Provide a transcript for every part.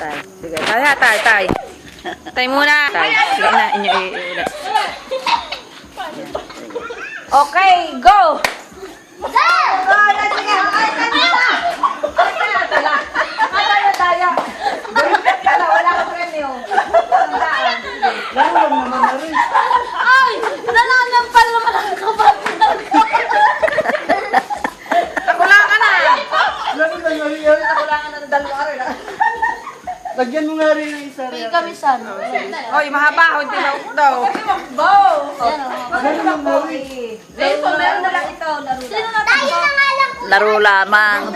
Tay. Sige, tay. Tay muna. Tay. Sige na, inyo ulit. Okay, go! Wala ka premyo. Ay! Nananampal naman ang kapatid ko. Nakulangan na. Nakulangan ng dalawa rin. Lagyan mo nga rin ng isa rin. Kami san. Oy, mahaba. Hindi na daw. Meron na lang ito. Sino na tayo na nga lang. Laro lamang.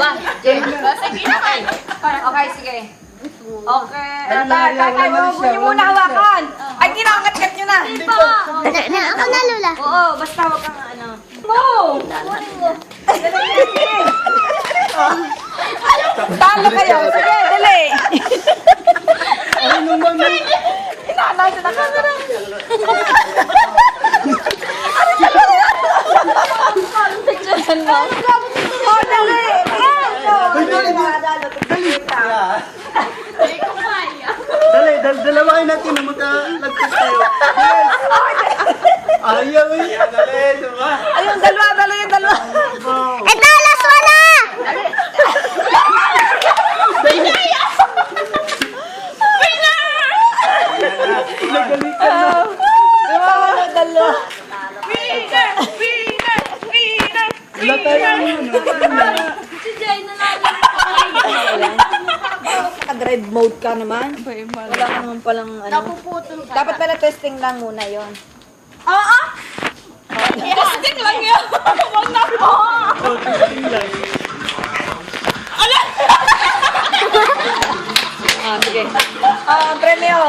Okay, sige. Okay. Tatay, huwag niyo muna hawakan. Ay, kinakagat nyo na. Ako na, Lola. Oo, basta wag kang ano. Go! Talo kayo. Sige, dali. Ano naman na? Inanaw siya na camera. Oh, dali. Dalawain natin na magkalagpas tayo. Yes! Ayaw eh. Ayun, dalawa. Ito, last one na! Nagalit ka na. Dalawa. Wala tayo ano. Si Jay na lang. Naka-drive mode ka naman. Wala ka naman palang ano. Napuputol ka. Dapat pala testing lang muna yon. Oo! Testing lang yun. Huwag na po. Ah, sige. Ang premyo.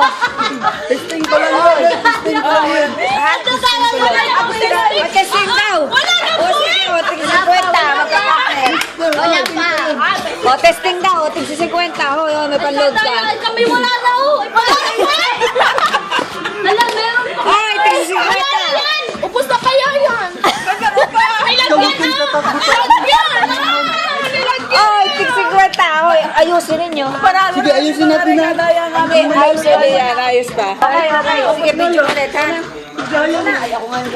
Testing ko lang yun. Testing ko lang yun. Ito sana mo na yung Mag-testing daw. Wala na O, sige, o, tig 50. Magkakasin. Wala pa. O, testing daw. O, tig 50. O, may panload ka. Kami wala na oh. Wala na po. Alam, meron pa. Ay, tig 50. Yan! Upos na kaya yan! May lagyan na! Lagyan! Ay, tig 50. O, ayusin ninyo. Sige, ayusin natin na. Ayos ulit yan. Ayos pa. Okay. Sige, picture ulit, ha? Gaya na. Ay, ako ngayon